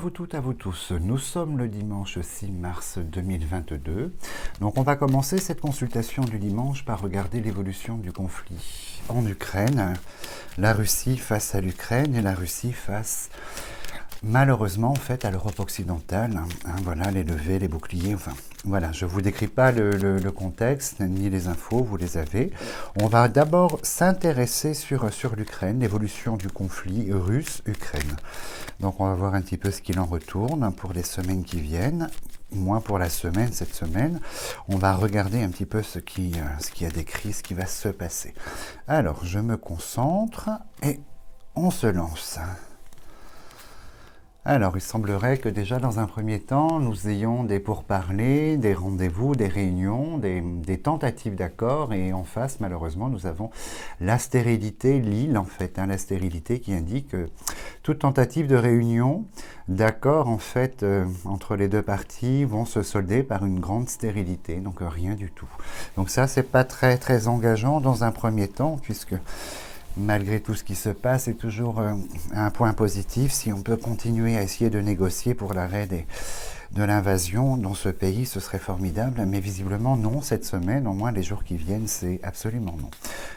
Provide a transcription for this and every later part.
vous toutes, à vous tous. Nous sommes le dimanche 6 mars 2022. Donc on va commencer cette consultation du dimanche par regarder l'évolution du conflit en Ukraine. La Russie face à l'Ukraine et la Russie face, malheureusement, en fait, à l'Europe occidentale. Voilà, les levées, les boucliers, enfin... Voilà, je ne vous décris pas le contexte, ni les infos, vous les avez. On va d'abord s'intéresser sur l'Ukraine, l'évolution du conflit russe-Ukraine. Donc on va voir un petit peu ce qu'il en retourne pour les semaines qui viennent, moins pour la semaine, cette semaine. On va regarder un petit peu ce qui a décrit, ce qui va se passer. Alors, je me concentre et on se lance. Alors, il semblerait que déjà dans un premier temps, nous ayons des pourparlers, des rendez-vous, des réunions, des tentatives d'accord. Et en face, malheureusement, nous avons la stérilité, l'île en fait, la stérilité qui indique que toute tentative de réunion, d'accord en fait, entre les deux parties vont se solder par une grande stérilité. Donc rien du tout. Donc ça, c'est pas très très engageant dans un premier temps, puisque... Malgré tout ce qui se passe, c'est toujours un point positif si on peut continuer à essayer de négocier pour l'arrêt de l'invasion dans ce pays, ce serait formidable, mais visiblement non, cette semaine, au moins les jours qui viennent, c'est absolument non.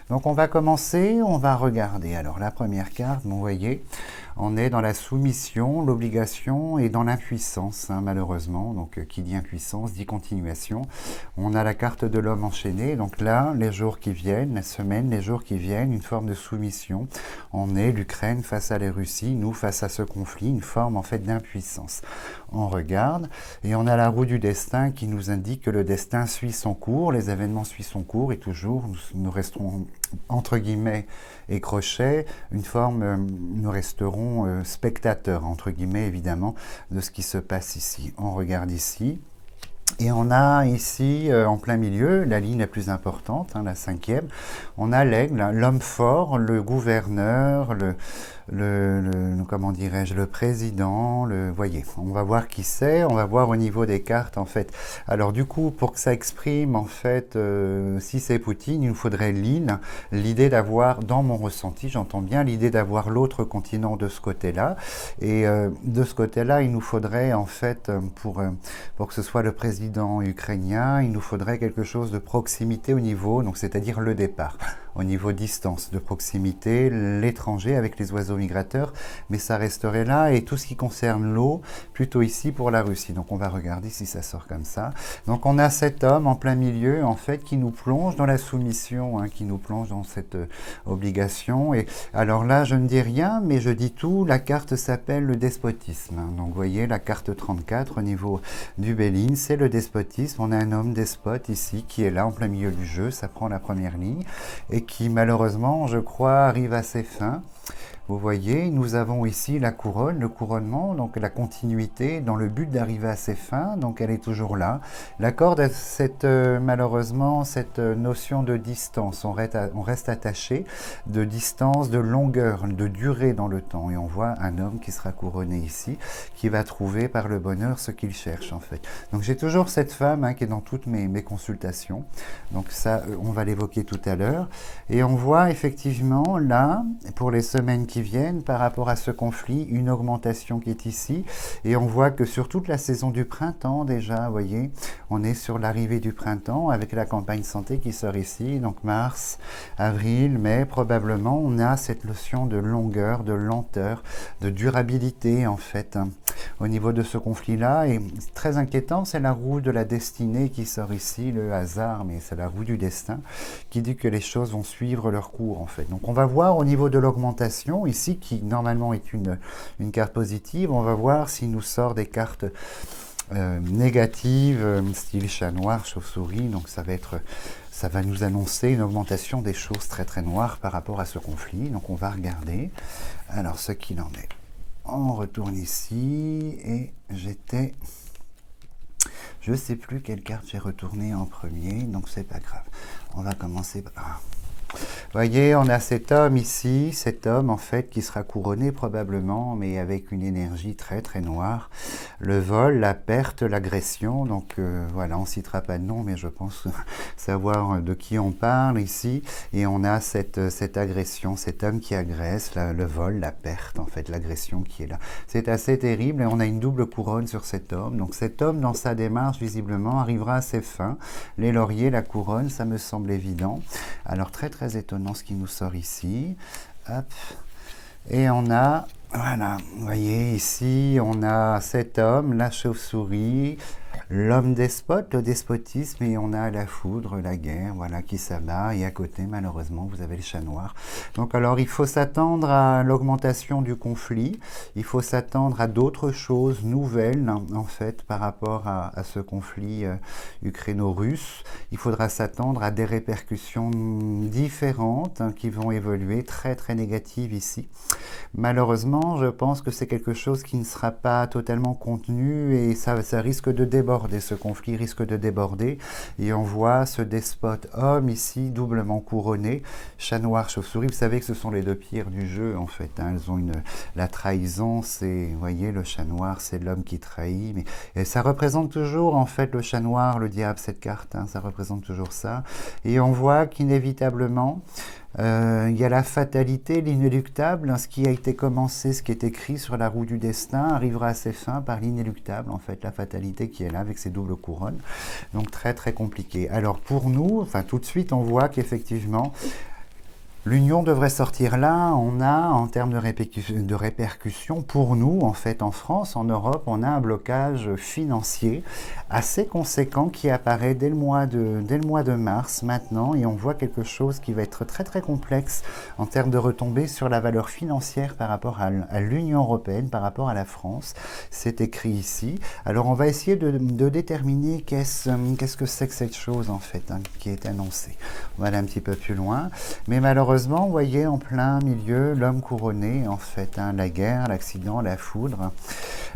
Donc on va commencer, on va regarder. Alors la première carte, vous voyez, on est dans la soumission, l'obligation et dans l'impuissance, malheureusement. Donc qui dit impuissance, dit continuation. On a la carte de l'homme enchaîné, donc là, les jours qui viennent, la semaine, les jours qui viennent, une forme de soumission. On est l'Ukraine face à la Russie, nous face à ce conflit, une forme en fait d'impuissance. On regarde et on a la roue du destin qui nous indique que le destin suit son cours, les événements suivent son cours et toujours nous resterons entre guillemets écrochets, une forme, nous resterons spectateurs entre guillemets évidemment de ce qui se passe ici. On regarde ici. Et on a ici, en plein milieu, la ligne la plus importante, la cinquième, on a l'aigle, l'homme fort, le gouverneur, comment dirais-je, le président, voyez, on va voir qui c'est, on va voir au niveau des cartes, en fait. Alors du coup, pour que ça exprime, en fait, si c'est Poutine, il nous faudrait l'idée d'avoir, dans mon ressenti, j'entends bien, l'idée d'avoir l'autre continent de ce côté-là, et de ce côté-là, il nous faudrait, en fait, pour que ce soit le président ukrainien, il nous faudrait quelque chose de proximité au niveau, donc c'est-à-dire le départ, au niveau distance, de proximité, l'étranger avec les oiseaux migrateurs, mais ça resterait là, et tout ce qui concerne l'eau, plutôt ici pour la Russie. Donc on va regarder si ça sort comme ça. Donc on a cet homme en plein milieu, en fait, qui nous plonge dans la soumission, qui nous plonge dans cette obligation. Et alors là, je ne dis rien, mais je dis tout, la carte s'appelle le despotisme. Donc vous voyez, la carte 34 au niveau du Béline, c'est le despotisme. On a un homme despote ici qui est là en plein milieu du jeu, ça prend la première ligne et qui malheureusement, je crois, arrive à ses fins. Vous voyez, nous avons ici la couronne, le couronnement, donc la continuité dans le but d'arriver à ses fins, donc elle est toujours là. L'accorde à malheureusement cette notion de distance, on reste attaché, de distance, de longueur, de durée dans le temps. Et on voit un homme qui sera couronné ici, qui va trouver par le bonheur ce qu'il cherche en fait. Donc j'ai toujours cette femme qui est dans toutes mes consultations, donc ça on va l'évoquer tout à l'heure. Et on voit effectivement là, pour les semaines qui viennent par rapport à ce conflit, une augmentation qui est ici, et on voit que sur toute la saison du printemps déjà, vous voyez, on est sur l'arrivée du printemps avec la campagne santé qui sort ici, donc mars, avril, mai, probablement on a cette notion de longueur, de lenteur, de durabilité en fait, au niveau de ce conflit-là, et très inquiétant, c'est la roue de la destinée qui sort ici, le hasard, mais c'est la roue du destin, qui dit que les choses vont suivre leur cours en fait. Donc on va voir au niveau de l'augmentation, ici, qui normalement est une carte positive, on va voir s'il nous sort des cartes négatives, style chat noir, chauve-souris, donc ça va nous annoncer une augmentation des choses très très noires par rapport à ce conflit, donc on va regarder, alors ce qu'il en est. On retourne ici, et je ne sais plus quelle carte j'ai retourné en premier, donc c'est pas grave. On va commencer par... Voyez, on a cet homme ici, cet homme en fait qui sera couronné probablement, mais avec une énergie très très noire. Le vol, la perte, l'agression, donc voilà, on ne citera pas de nom, mais je pense savoir de qui on parle ici. Et on a cette agression, cet homme qui agresse, le vol, la perte en fait, l'agression qui est là. C'est assez terrible et on a une double couronne sur cet homme. Donc cet homme dans sa démarche visiblement arrivera à ses fins. Les lauriers, la couronne, ça me semble évident. Alors très très étonnant ce qui nous sort ici. Hop. Et on a, voilà, vous voyez ici, on a cet homme, la chauve-souris, l'homme despote, le despotisme, et on a la foudre, la guerre, voilà, qui s'abat. Et à côté, malheureusement, vous avez le chat noir. Donc alors, il faut s'attendre à l'augmentation du conflit. Il faut s'attendre à d'autres choses nouvelles, en fait, par rapport à ce conflit ukraino-russe. Il faudra s'attendre à des répercussions différentes qui vont évoluer, très très négatives ici. Malheureusement, je pense que c'est quelque chose qui ne sera pas totalement contenu et ça risque de déborder, ce conflit risque de déborder. Et on voit ce despote homme ici, doublement couronné, chat noir, chauve-souris. Vous savez que ce sont les deux pires du jeu, en fait. Hein. Elles ont la trahison, c'est, vous voyez, le chat noir, c'est l'homme qui trahit. Et ça représente toujours, en fait, le chat noir, le diable, cette carte, hein, ça représente toujours ça. Et on voit qu'inévitablement, il y a la fatalité, l'inéluctable, ce qui a été commencé, ce qui est écrit sur la roue du destin arrivera à ses fins par l'inéluctable, en fait, la fatalité qui est là avec ses doubles couronnes. Donc très très compliqué. Alors pour nous, enfin tout de suite, on voit qu'effectivement, l'Union devrait sortir là. On a, en termes de répercussions, pour nous, en fait, en France, en Europe, on a un blocage financier assez conséquent qui apparaît dès le mois de mars, maintenant, et on voit quelque chose qui va être très très complexe en termes de retombées sur la valeur financière par rapport à l'Union européenne, par rapport à la France. C'est écrit ici. Alors on va essayer de déterminer qu'est-ce que c'est que cette chose, en fait, hein, qui est annoncée. On va aller un petit peu plus loin, mais malheureusement, vous voyez, en plein milieu, l'homme couronné, en fait, hein, la guerre, l'accident, la foudre.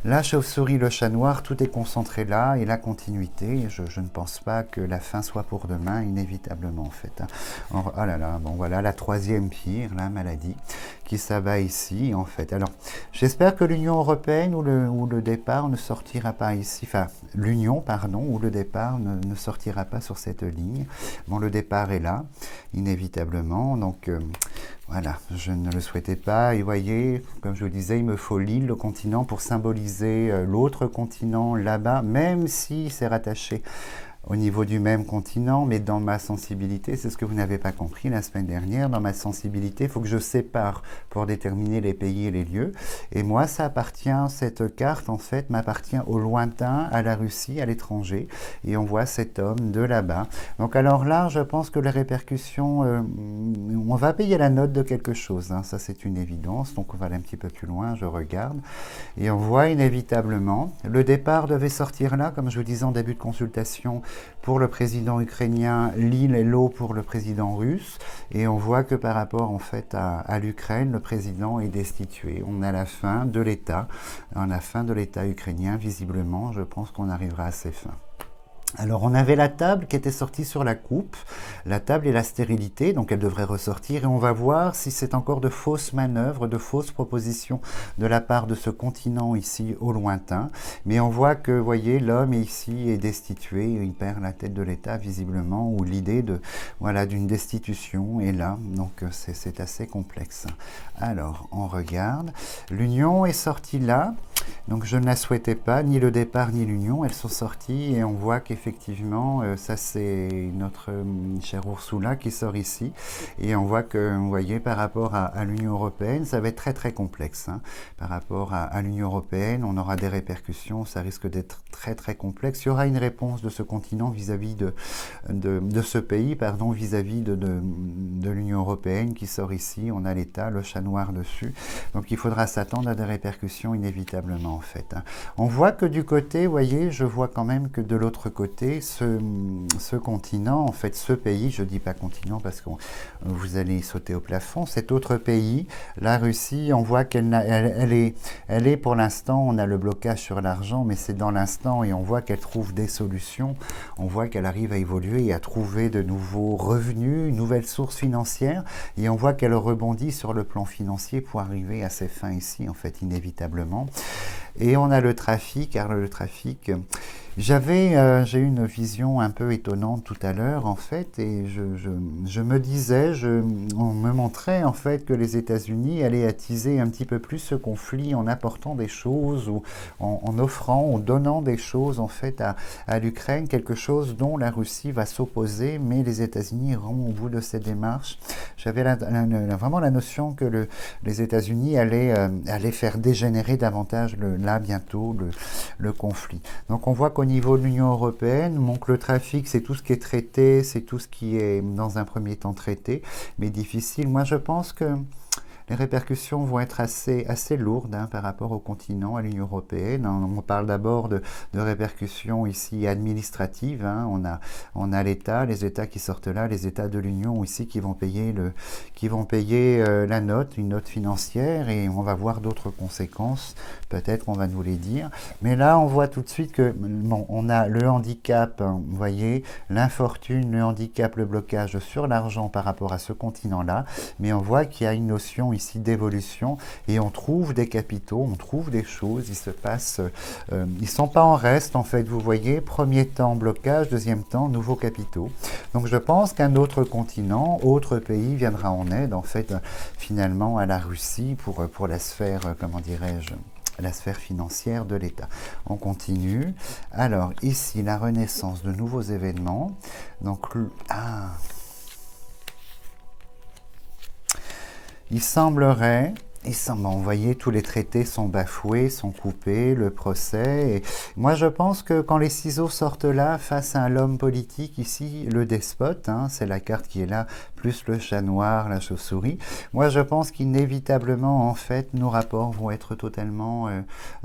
La chauve-souris, le chat noir, tout est concentré là, et la continuité, je ne pense pas que la fin soit pour demain, inévitablement, en fait. Hein. Oh là là, bon voilà, la troisième pire, la maladie, qui s'abat ici, en fait. Alors, j'espère que l'Union européenne ou le départ ne sortira pas ici, enfin, l'Union, pardon, ou le départ ne sortira pas sur cette ligne. Bon, le départ est là, inévitablement, donc voilà, je ne le souhaitais pas. Et voyez, comme je vous le disais, il me faut l'île, le continent, pour symboliser l'autre continent là-bas, même si c'est rattaché au niveau du même continent, mais dans ma sensibilité, c'est ce que vous n'avez pas compris la semaine dernière, dans ma sensibilité, il faut que je sépare pour déterminer les pays et les lieux. Et moi, ça appartient, cette carte, en fait, m'appartient au lointain, à la Russie, à l'étranger. Et on voit cet homme de là-bas. Donc alors là, je pense que les répercussions, on va payer la note de quelque chose, hein, ça c'est une évidence. Donc on va aller un petit peu plus loin, je regarde. Et on voit inévitablement, le départ devait sortir là, comme je vous disais en début de consultation, pour le président ukrainien, l'île et l'eau pour le président russe. Et on voit que par rapport en fait à l'Ukraine, le président est destitué. On a la fin de l'État, ukrainien, visiblement, je pense qu'on arrivera à ses fins. Alors on avait la table qui était sortie sur la coupe, la table et la stérilité, donc elle devrait ressortir et on va voir si c'est encore de fausses manœuvres, de fausses propositions de la part de ce continent ici au lointain. Mais on voit que, vous voyez, l'homme ici est destitué, il perd la tête de l'État visiblement, ou l'idée d'une destitution est là, donc c'est assez complexe. Alors on regarde, l'Union est sortie là. Donc je ne la souhaitais pas, ni le départ ni l'union, elles sont sorties et on voit qu'effectivement, ça c'est notre chère Ursula qui sort ici et on voit que, vous voyez, par rapport à l'Union européenne, ça va être très très complexe. Hein. Par rapport à l'Union européenne, on aura des répercussions, ça risque d'être très très complexe. Il y aura une réponse de ce continent vis-à-vis de ce pays, pardon, vis-à-vis de l'Union européenne qui sort ici, on a l'État, le chat noir dessus, donc il faudra s'attendre à des répercussions inévitablement. En fait. On voit que du côté, vous voyez, je vois quand même que de l'autre côté, côté, ce continent, en fait ce pays, je ne dis pas continent parce que vous allez sauter au plafond, cet autre pays, la Russie, on voit elle est pour l'instant, on a le blocage sur l'argent, mais c'est dans l'instant et on voit qu'elle trouve des solutions, on voit qu'elle arrive à évoluer et à trouver de nouveaux revenus, une nouvelle source financière, et on voit qu'elle rebondit sur le plan financier pour arriver à ses fins ici, en fait, inévitablement. Et on a le trafic, car le trafic, j'ai eu une vision un peu étonnante tout à l'heure, en fait, et je me disais, on me montrait en fait que les États-Unis allaient attiser un petit peu plus ce conflit en apportant des choses, ou en offrant, ou donnant des choses en fait à l'Ukraine, quelque chose dont la Russie va s'opposer, mais les États-Unis iront au bout de cette démarche. J'avais vraiment la notion que les États-Unis allaient faire dégénérer davantage là bientôt le conflit. Donc on voit qu'au niveau de l'Union européenne, donc le trafic c'est tout ce qui est traité, c'est tout ce qui est dans un premier temps traité, mais difficile. Moi je pense que les répercussions vont être assez lourdes par rapport au continent, à l'Union européenne. On parle d'abord de répercussions ici administratives. On a l'État, les États qui sortent là, les États de l'Union ici qui vont payer la note, une note financière, et on va voir d'autres conséquences. Peut-être qu'on va nous les dire. Mais là, on voit tout de suite que on a le handicap, vous voyez, l'infortune, le handicap, le blocage sur l'argent par rapport à ce continent-là. Mais on voit qu'il y a une notion ici d'évolution et on trouve des capitaux, on trouve des choses, il se passe, ils sont pas en reste en fait, vous voyez, premier temps blocage, deuxième temps nouveaux capitaux. Donc je pense qu'un autre continent, autre pays viendra en aide en fait finalement à la Russie pour la sphère, comment dirais-je, la sphère financière de l'État. On continue. Alors ici la renaissance de nouveaux événements. Donc il semblerait, vous voyez, tous les traités sont bafoués, sont coupés, le procès. Et moi, je pense que quand les ciseaux sortent là, face à l'homme politique, ici, le despote, c'est la carte qui est là, plus le chat noir, la chauve-souris. Moi, je pense qu'inévitablement, en fait, nos rapports vont être totalement...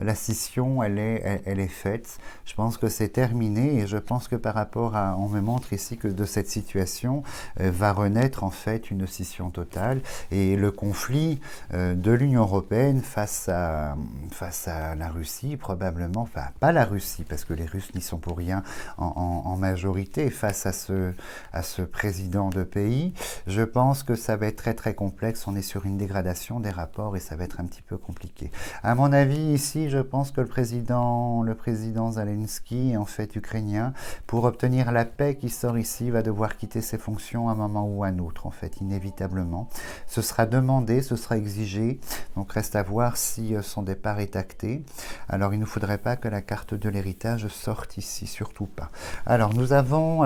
la scission, elle est faite. Je pense que c'est terminé et je pense que par rapport à... On me montre ici que de cette situation va renaître, en fait, une scission totale. Et le conflit de l'Union européenne face à la Russie, probablement, enfin, pas la Russie, parce que les Russes n'y sont pour rien en majorité, face à ce président de pays, je pense que ça va être très très complexe. On est sur une dégradation des rapports et ça va être un petit peu compliqué. À mon avis, ici, je pense que le président Zelensky, en fait ukrainien, pour obtenir la paix qui sort ici, va devoir quitter ses fonctions à un moment ou à un autre, en fait, inévitablement. Ce sera demandé, ce sera exigé, donc reste à voir si son départ est acté. Alors, il ne faudrait pas que la carte de l'héritage sorte ici, surtout pas. Alors, nous avons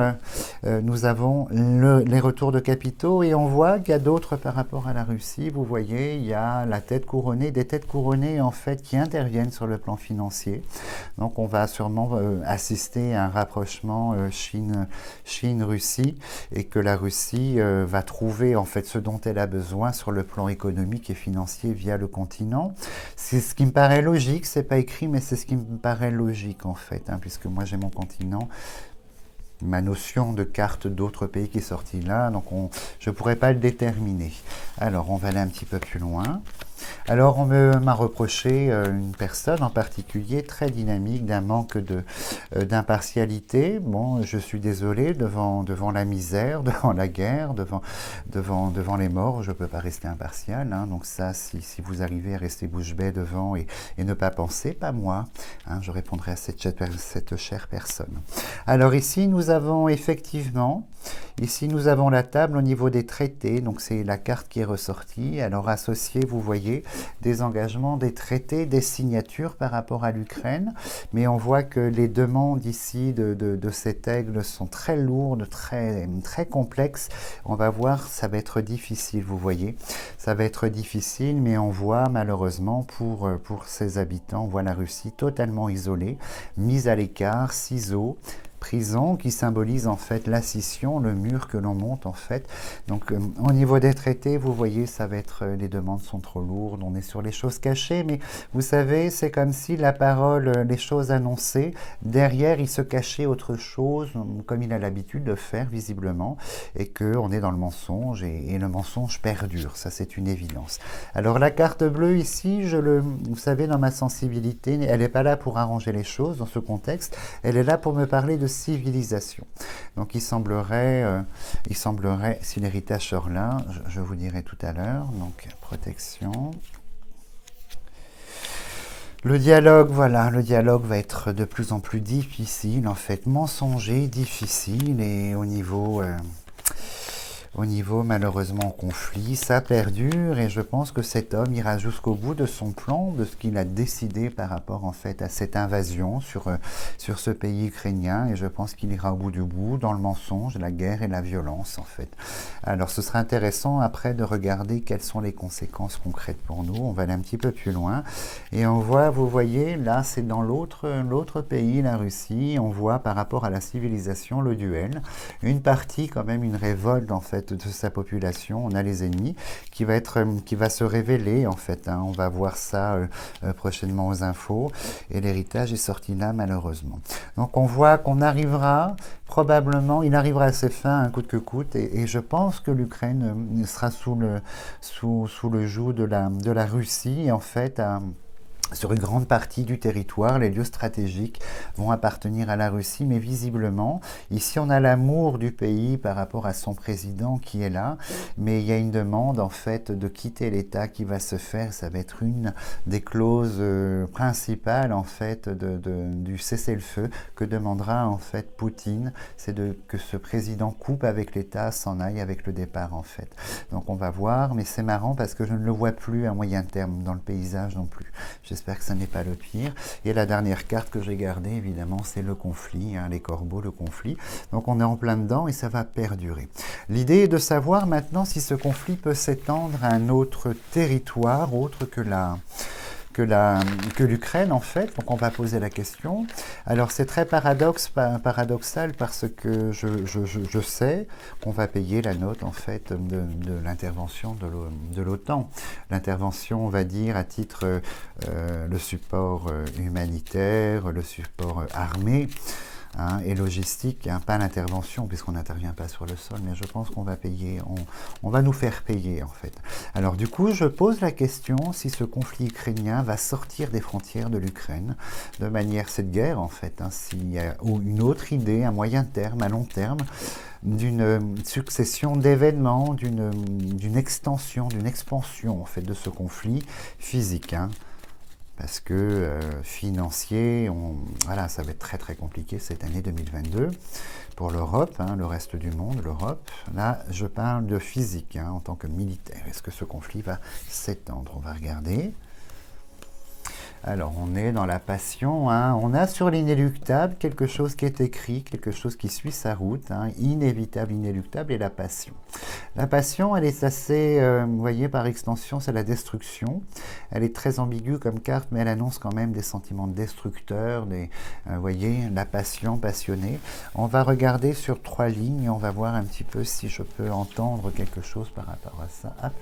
les retours de capitaux et on voit qu'il y a d'autres par rapport à la Russie. Vous voyez, il y a la tête couronnée, des têtes couronnées en fait qui interviennent sur le plan financier. Donc on va sûrement assister à un rapprochement Chine-Russie et que la Russie va trouver en fait ce dont elle a besoin sur le plan économique et financier via le continent. C'est ce qui me paraît logique, c'est pas écrit mais c'est ce qui me paraît logique en fait, puisque moi j'ai mon continent, ma notion de carte d'autres pays qui est sortie là, donc je ne pourrais pas le déterminer. Alors, on va aller un petit peu plus loin. Alors, on m'a reproché une personne en particulier très dynamique, d'un manque d'impartialité. Bon, je suis désolé, devant la misère, devant la guerre, devant les morts, je ne peux pas rester impartial. Donc ça, si vous arrivez à rester bouche bée devant et ne pas penser, pas moi, je répondrai à cette chère personne. Alors ici, nous avons effectivement, la table au niveau des traités, donc c'est la carte qui est ressortie. Alors associé, vous voyez, des engagements, des traités, des signatures par rapport à l'Ukraine, mais on voit que les demandes ici de cet aigle sont très lourdes, très, très complexes. On va voir, ça va être difficile, vous voyez, ça va être difficile, mais on voit malheureusement pour ses habitants, on voit la Russie totalement isolée, mise à l'écart, ciseaux, prison qui symbolise en fait la scission, le mur que l'on monte en fait. Donc au niveau des traités, vous voyez, ça va être, les demandes sont trop lourdes, on est sur les choses cachées, mais vous savez, c'est comme si la parole, les choses annoncées, derrière il se cachait autre chose, comme il a l'habitude de faire visiblement, et qu'on est dans le mensonge, et le mensonge perdure, ça c'est une évidence. Alors la carte bleue ici, vous savez, dans ma sensibilité, elle n'est pas là pour arranger les choses dans ce contexte, elle est là pour me parler de civilisation. Donc il semblerait, si l'héritage sort là, je vous dirai tout à l'heure, donc protection. Le dialogue, voilà, le dialogue va être de plus en plus difficile, en fait, mensonger, difficile, et au niveau malheureusement conflit, ça perdure et je pense que cet homme ira jusqu'au bout de son plan, de ce qu'il a décidé par rapport en fait à cette invasion sur ce pays ukrainien et je pense qu'il ira au bout du bout dans le mensonge, la guerre et la violence en fait. Alors ce sera intéressant après de regarder quelles sont les conséquences concrètes pour nous, on va aller un petit peu plus loin et on voit, vous voyez, là c'est dans l'autre pays, la Russie, on voit par rapport à la civilisation le duel, une partie quand même, une révolte en fait de sa population, on a les ennemis, qui va se révéler en fait, hein. On va voir ça prochainement aux infos, et l'héritage est sorti là malheureusement. Donc on voit qu'on arrivera, probablement, il arrivera à ses fins, un coûte que coûte, et je pense que l'Ukraine sera sous le joug de la Russie, en fait, sur une grande partie du territoire, les lieux stratégiques vont appartenir à la Russie, mais visiblement, ici on a l'amour du pays par rapport à son président qui est là, mais il y a une demande en fait de quitter l'État qui va se faire, ça va être une des clauses principales en fait du cessez-le-feu que demandera en fait Poutine, c'est que ce président coupe avec l'État, s'en aille avec le départ en fait. Donc on va voir, mais c'est marrant parce que je ne le vois plus à moyen terme dans le paysage non plus. J'espère que ça n'est pas le pire. Et la dernière carte que j'ai gardée, évidemment, c'est le conflit, hein, les corbeaux, le conflit. Donc on est en plein dedans et ça va perdurer. L'idée est de savoir maintenant si ce conflit peut s'étendre à un autre territoire, autre que l'Ukraine en fait, donc on va poser la question. Alors c'est très paradoxal parce que je sais qu'on va payer la note en fait de l'intervention de l'OTAN. L'intervention, on va dire, à titre le support humanitaire, le support armé, hein, et logistique, hein, pas l'intervention puisqu'on n'intervient pas sur le sol, mais je pense qu'on va payer, on va nous faire payer en fait. Alors du coup, je pose la question si ce conflit ukrainien va sortir des frontières de l'Ukraine, de manière, cette guerre en fait, hein, s'il y a une autre idée, à moyen terme, à long terme, d'une succession d'événements, d'une extension, d'une expansion en fait de ce conflit physique, hein. Parce que financier, voilà, ça va être très très compliqué cette année 2022 pour l'Europe, hein, le reste du monde, l'Europe. Là, je parle de physique, hein, en tant que militaire. Est-ce que ce conflit va s'étendre? On va regarder. Alors, on est dans la passion, hein. On a sur l'inéluctable quelque chose qui est écrit, quelque chose qui suit sa route, hein. Inévitable, inéluctable, et la passion. La passion, elle est assez, vous voyez, par extension, c'est la destruction. Elle est très ambiguë comme carte, mais elle annonce quand même des sentiments destructeurs, vous voyez, la passion, passionnée. On va regarder sur 3 lignes, et on va voir un petit peu si je peux entendre quelque chose par rapport à ça. Hop.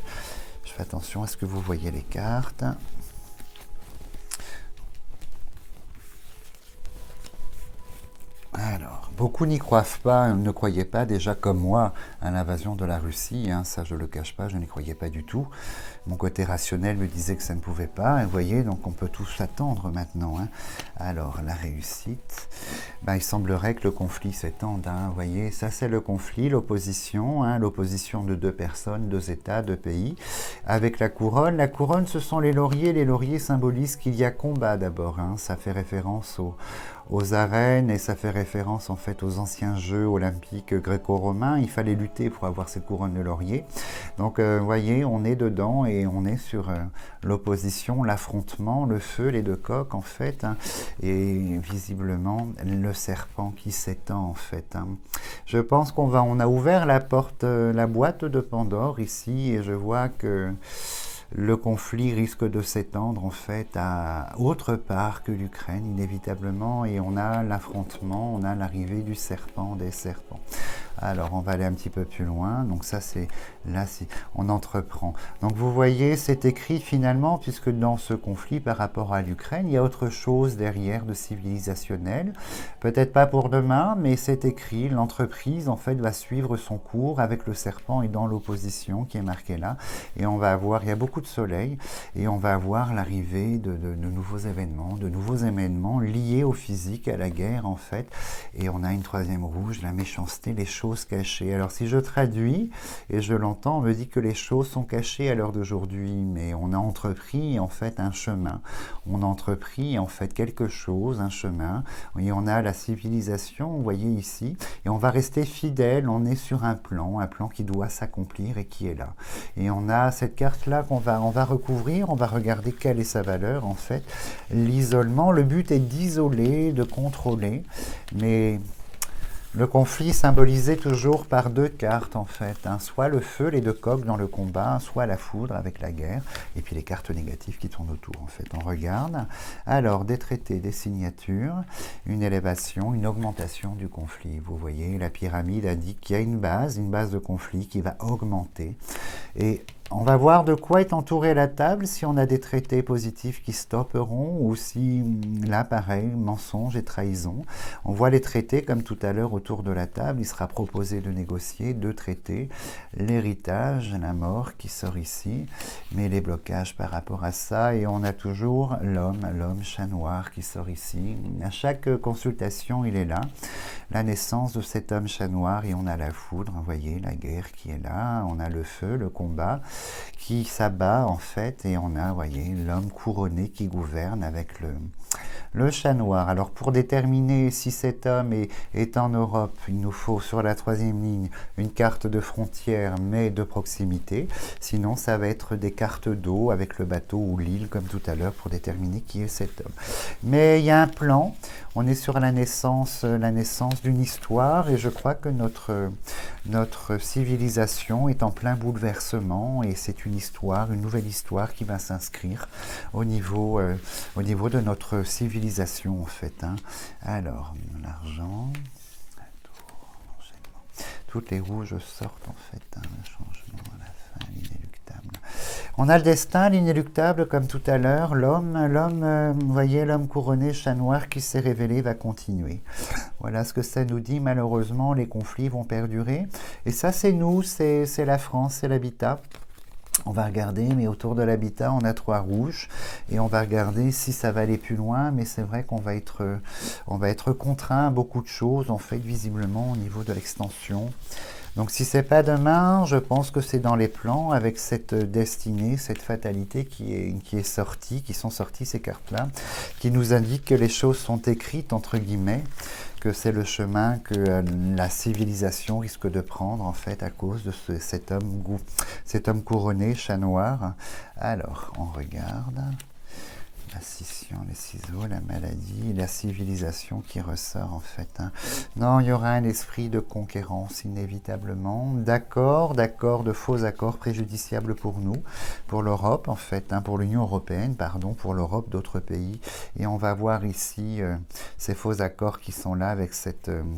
Je fais attention à ce que vous voyez les cartes. Alors, beaucoup n'y croient pas, ne croyaient pas déjà comme moi à l'invasion de la Russie, hein, ça je ne le cache pas, je n'y croyais pas du tout. Mon côté rationnel me disait que ça ne pouvait pas, et vous voyez, donc on peut tous s'attendre maintenant, hein. Alors, la réussite, ben, il semblerait que le conflit s'étende, hein, vous voyez, ça c'est le conflit, l'opposition, hein, l'opposition de 2 personnes, 2 États, 2 pays, avec la couronne. La couronne, ce sont les lauriers symbolisent qu'il y a combat d'abord, hein, ça fait référence aux arènes et ça fait référence en fait aux anciens jeux olympiques gréco-romains. Il fallait lutter pour avoir cette couronne de laurier. Donc vous voyez, on est dedans et on est sur l'opposition, l'affrontement, le feu, les 2 coqs en fait, hein, et visiblement le serpent qui s'étend en fait, hein. Je pense on a ouvert la porte, la boîte de Pandore ici et je vois que le conflit risque de s'étendre en fait à autre part que l'Ukraine inévitablement, et on a l'affrontement, on a l'arrivée du serpent, des serpents. Alors on va aller un petit peu plus loin, donc ça c'est là si on entreprend. Donc vous voyez c'est écrit finalement, puisque dans ce conflit par rapport à l'Ukraine, il y a autre chose derrière de civilisationnel, peut-être pas pour demain, mais c'est écrit, l'entreprise en fait va suivre son cours avec le serpent et dans l'opposition qui est marqué là, et on va avoir, il y a beaucoup de soleil, et on va avoir l'arrivée de nouveaux événements liés au physique, à la guerre en fait, et on a une troisième rouge, la méchanceté, les choses cachées. Alors si je traduis, et je l'entends, on me dit que les choses sont cachées à l'heure d'aujourd'hui, mais on a entrepris en fait un chemin, on a entrepris en fait quelque chose, un chemin, et on a la civilisation, vous voyez ici, et on va rester fidèle, on est sur un plan qui doit s'accomplir et qui est là. Et on a cette carte-là on va recouvrir, on va regarder quelle est sa valeur en fait. L'isolement, le but est d'isoler, de contrôler, mais le conflit symbolisé toujours par deux cartes en fait, hein. Soit le feu, les deux coqs dans le combat, soit la foudre avec la guerre, et puis les cartes négatives qui tournent autour en fait. On regarde, alors des traités, des signatures, une élévation, une augmentation du conflit. Vous voyez, la pyramide indique qu'il y a une base de conflit qui va augmenter, et on va voir de quoi est entourée la table, si on a des traités positifs qui stopperont, ou si, là pareil, mensonge et trahison. On voit les traités comme tout à l'heure autour de la table, il sera proposé de négocier deux traités, l'héritage, la mort qui sort ici, mais les blocages par rapport à ça, et on a toujours l'homme chat noir qui sort ici. À chaque consultation, il est là, la naissance de cet homme chat noir, et on a la foudre, vous voyez, la guerre qui est là, on a le feu, le combat, qui s'abat en fait, et on a, vous voyez, l'homme couronné qui gouverne avec le chat noir. Alors pour déterminer si cet homme est en Europe, il nous faut sur la troisième ligne une carte de frontière mais de proximité, sinon ça va être des cartes d'eau avec le bateau ou l'île comme tout à l'heure pour déterminer qui est cet homme. Mais il y a un plan, on est sur la naissance d'une histoire, et je crois que notre civilisation est en plein bouleversement, et c'est une histoire, une nouvelle histoire qui va s'inscrire au niveau de notre civilisation en fait, hein. Alors, l'argent, toutes les rouges sortent en fait, hein, le changement à la fin, l'inéluctable. On a le destin, l'inéluctable comme tout à l'heure, vous voyez, l'homme couronné, chat noir qui s'est révélé va continuer. Voilà ce que ça nous dit. Malheureusement, les conflits vont perdurer, et ça c'est nous, c'est la France, c'est l'habitat. On va regarder, mais autour de l'habitat, on a trois rouges, et on va regarder si ça va aller plus loin, mais c'est vrai qu'on va être contraint à beaucoup de choses, en fait, visiblement, au niveau de l'extension. Donc si c'est pas demain, je pense que c'est dans les plans, avec cette destinée, cette fatalité qui sont sorties ces cartes-là, qui nous indiquent que les choses sont écrites, entre guillemets, que c'est le chemin que la civilisation risque de prendre en fait à cause de cet homme couronné, chat noir. Alors, on regarde la scission, les ciseaux, la maladie, la civilisation qui ressort en fait, hein. Non, il y aura un esprit de conquérance inévitablement, de faux accords préjudiciables pour nous, pour l'Europe en fait, hein, pour l'Union européenne, pardon, pour l'Europe, d'autres pays, et on va voir ici ces faux accords qui sont là avec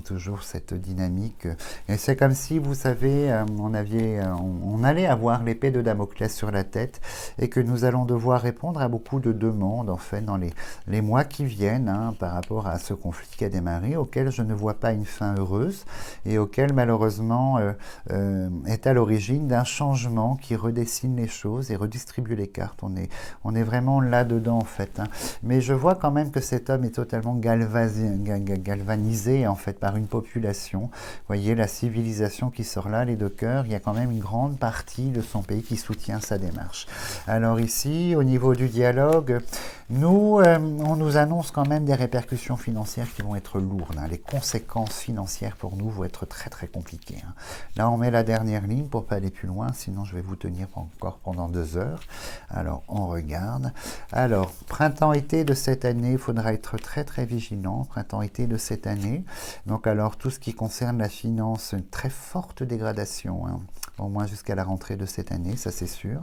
toujours cette dynamique, et c'est comme si, vous savez, on allait avoir l'épée de Damoclès sur la tête, et que nous allons devoir répondre à beaucoup de demandes en fait dans les mois qui viennent, hein, par rapport à ce conflit qui a démarré, auquel je ne vois pas une fin heureuse, et auquel malheureusement est à l'origine d'un changement qui redessine les choses et redistribue les cartes. On est vraiment là-dedans en fait, hein. Mais je vois quand même que cet homme est totalement galvanisé en fait par une population. Vous voyez la civilisation qui sort là, les deux cœurs, il y a quand même une grande partie de son pays qui soutient sa démarche. Alors ici, au niveau du dialogue, on nous annonce quand même des répercussions financières qui vont être lourdes, hein. Les conséquences financières pour nous vont être très très compliquées, hein. Là, on met la dernière ligne pour pas aller plus loin, sinon je vais vous tenir encore pendant 2 heures. Alors, on regarde. Alors, printemps-été de cette année, il faudra être très très vigilant. Printemps-été de cette année. Donc, alors, tout ce qui concerne la finance, une très forte dégradation, hein. au moins jusqu'à la rentrée de cette année, ça c'est sûr.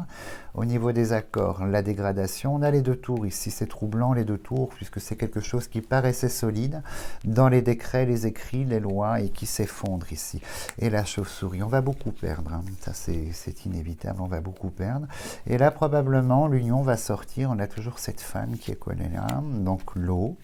Au niveau des accords, la dégradation, on a les deux tours ici, c'est troublant les deux tours, puisque c'est quelque chose qui paraissait solide dans les décrets, les écrits, les lois, et qui s'effondre ici. Et la chauve-souris, on va beaucoup perdre, hein. Ça c'est inévitable, on va beaucoup perdre. Et là, probablement, l'union va sortir, on a toujours cette femme qui est collée là, donc l'eau,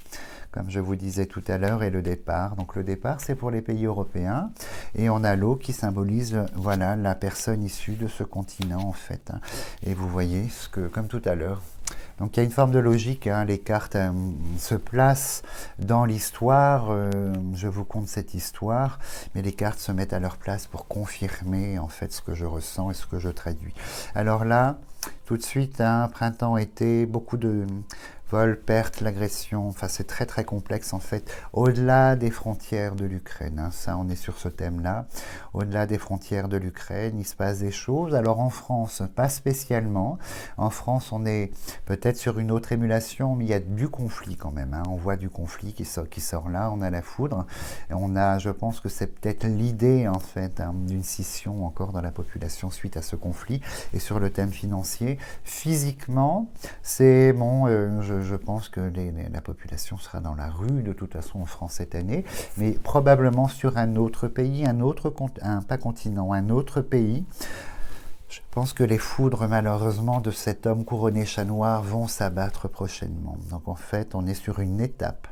comme je vous disais tout à l'heure, et le départ. Donc le départ, c'est pour les pays européens, et on a l'eau qui symbolise, voilà, la personne issue de ce continent, en fait, hein. Et vous voyez, ce que, comme tout à l'heure, donc il y a une forme de logique, hein, les cartes se placent dans l'histoire, je vous conte cette histoire, mais les cartes se mettent à leur place pour confirmer en fait ce que je ressens et ce que je traduis. Alors là, tout de suite, hein, printemps-été, beaucoup de vol, perte, l'agression, enfin c'est très très complexe en fait, au-delà des frontières de l'Ukraine, hein, ça on est sur ce thème-là, au-delà des frontières de l'Ukraine, il se passe des choses. Alors en France, pas spécialement, en France on est peut-être sur une autre émulation, mais il y a du conflit quand même, hein, on voit du conflit qui sort là, on a la foudre, et on a, je pense que c'est peut-être l'idée en fait, hein, d'une scission encore dans la population suite à ce conflit. Et sur le thème financier, physiquement, c'est bon, je pense que la population sera dans la rue de toute façon en France cette année, mais probablement sur un autre pays, pas continent, un autre pays. Je pense que les foudres, malheureusement, de cet homme couronné chat noir vont s'abattre prochainement. Donc en fait, on est sur une étape.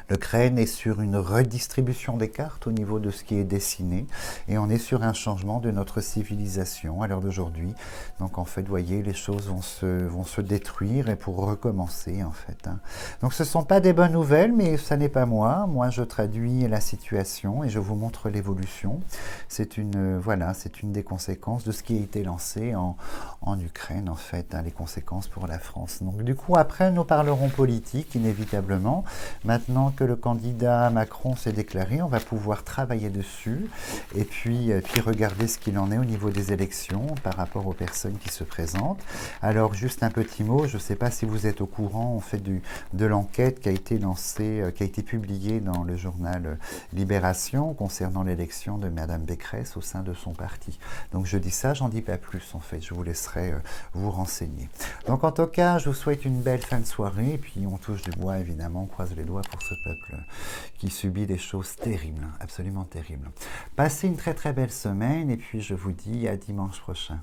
L'Ukraine est sur une redistribution des cartes au niveau de ce qui est dessiné, et on est sur un changement de notre civilisation à l'heure d'aujourd'hui. Donc en fait, vous voyez, les choses vont se détruire et pour recommencer en fait, hein. Donc ce ne sont pas des bonnes nouvelles, mais ça n'est pas moi. Moi, je traduis la situation et je vous montre l'évolution. C'est une, voilà, c'est une des conséquences de ce qui a été lancé en Ukraine en fait, hein, les conséquences pour la France. Donc du coup, après, nous parlerons politique inévitablement. Maintenant que le candidat Macron s'est déclaré, on va pouvoir travailler dessus et puis regarder ce qu'il en est au niveau des élections par rapport aux personnes qui se présentent. Alors juste un petit mot, je ne sais pas si vous êtes au courant, on fait de l'enquête qui a été lancée, qui a été publiée dans le journal Libération concernant l'élection de Madame Pécresse au sein de son parti. Donc je dis ça, j'en dis pas plus en fait, je vous laisserai vous renseigner. Donc en tout cas, je vous souhaite une belle fin de soirée et puis on touche du bois évidemment, on croise les doigts pour ce peuple qui subit des choses terribles, absolument terribles. Passez une très très belle semaine et puis je vous dis à dimanche prochain.